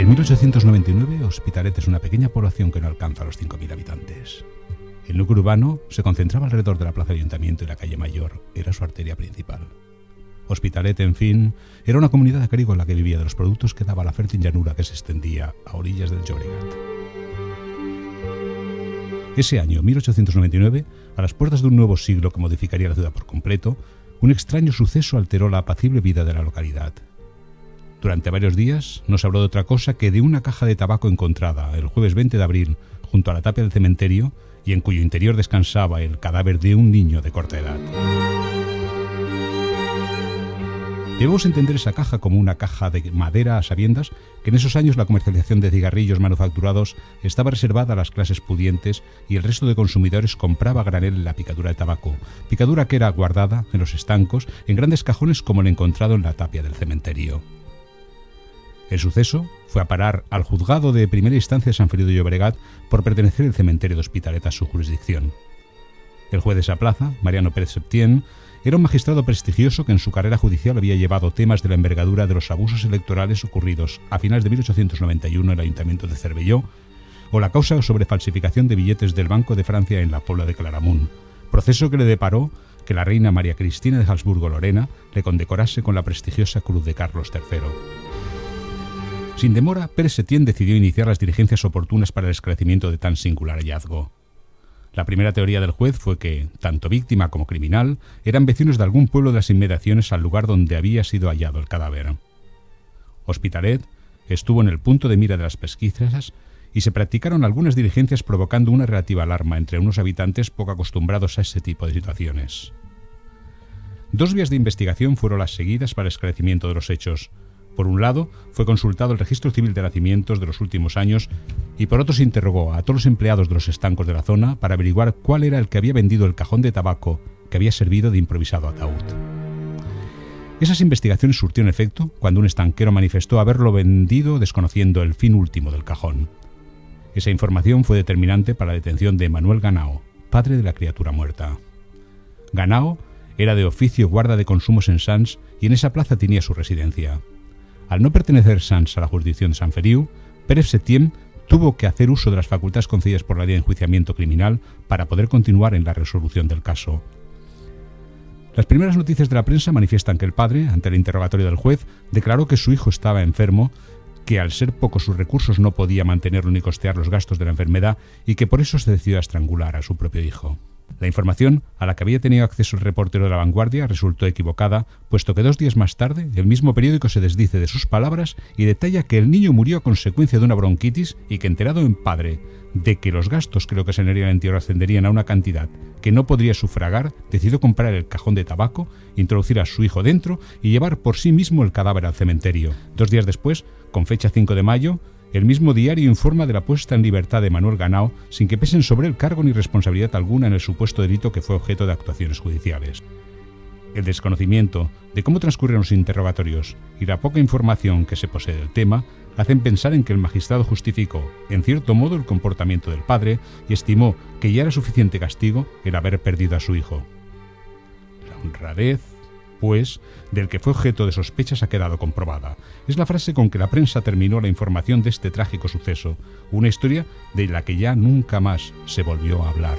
En 1899, Hospitalet es una pequeña población que no alcanza los 5.000 habitantes. El núcleo urbano se concentraba alrededor de la plaza de Ayuntamiento y la calle Mayor, era su arteria principal. Hospitalet, en fin, era una comunidad agrícola que vivía de los productos que daba la fértil llanura que se extendía a orillas del Llobregat. Ese año, 1899, a las puertas de un nuevo siglo que modificaría la ciudad por completo, un extraño suceso alteró la apacible vida de la localidad. Durante varios días no se habló de otra cosa que de una caja de tabaco encontrada el jueves 20 de abril junto a la tapia del cementerio y en cuyo interior descansaba el cadáver de un niño de corta edad. Debemos entender esa caja como una caja de madera a sabiendas que en esos años la comercialización de cigarrillos manufacturados estaba reservada a las clases pudientes y el resto de consumidores compraba a granel la picadura de tabaco, picadura que era guardada en los estancos en grandes cajones como el encontrado en la tapia del cementerio. El suceso fue a parar al juzgado de primera instancia de San Feliu de Llobregat por pertenecer el cementerio de Hospitalet a su jurisdicción. El juez de esa plaza, Mariano Pérez Septién, era un magistrado prestigioso que en su carrera judicial había llevado temas de la envergadura de los abusos electorales ocurridos a finales de 1891 en el Ayuntamiento de Cervelló o la causa sobre falsificación de billetes del Banco de Francia en la Puebla de Claramunt, proceso que le deparó que la reina María Cristina de Habsburgo-Lorena le condecorase con la prestigiosa Cruz de Carlos III. Sin demora, Pérez Septién decidió iniciar las diligencias oportunas para el esclarecimiento de tan singular hallazgo. La primera teoría del juez fue que, tanto víctima como criminal, eran vecinos de algún pueblo de las inmediaciones al lugar donde había sido hallado el cadáver. Hospitalet estuvo en el punto de mira de las pesquisas y se practicaron algunas diligencias provocando una relativa alarma entre unos habitantes poco acostumbrados a ese tipo de situaciones. Dos vías de investigación fueron las seguidas para el esclarecimiento de los hechos. Por un lado, fue consultado el registro civil de nacimientos de los últimos años y por otro se interrogó a todos los empleados de los estancos de la zona para averiguar cuál era el que había vendido el cajón de tabaco que había servido de improvisado ataúd. Esas investigaciones surtieron efecto cuando un estanquero manifestó haberlo vendido desconociendo el fin último del cajón. Esa información fue determinante para la detención de Manuel Ganao, padre de la criatura muerta. Ganao era de oficio guarda de consumos en Sants y en esa plaza tenía su residencia. Al no pertenecer Sants a la jurisdicción de San Feliu, Pérez Septién tuvo que hacer uso de las facultades concedidas por la ley de enjuiciamiento criminal para poder continuar en la resolución del caso. Las primeras noticias de la prensa manifiestan que el padre, ante el interrogatorio del juez, declaró que su hijo estaba enfermo, que al ser pocos sus recursos no podía mantenerlo ni costear los gastos de la enfermedad y que por eso se decidió a estrangular a su propio hijo. La información a la que había tenido acceso el reportero de La Vanguardia resultó equivocada, puesto que 2 días más tarde el mismo periódico se desdice de sus palabras y detalla que el niño murió a consecuencia de una bronquitis y que, enterado en padre de que los gastos que le ocasionaría el entierro ascenderían a una cantidad que no podría sufragar, decidió comprar el cajón de tabaco, introducir a su hijo dentro y llevar por sí mismo el cadáver al cementerio. 2 días después, con fecha 5 de mayo, el mismo diario informa de la puesta en libertad de Manuel Ganao sin que pesen sobre él cargo ni responsabilidad alguna en el supuesto delito que fue objeto de actuaciones judiciales. El desconocimiento de cómo transcurrieron los interrogatorios y la poca información que se posee del tema hacen pensar en que el magistrado justificó, en cierto modo, el comportamiento del padre y estimó que ya era suficiente castigo el haber perdido a su hijo. La honradez, pues, del que fue objeto de sospechas ha quedado comprobada. Es la frase con que la prensa terminó la información de este trágico suceso, una historia de la que ya nunca más se volvió a hablar.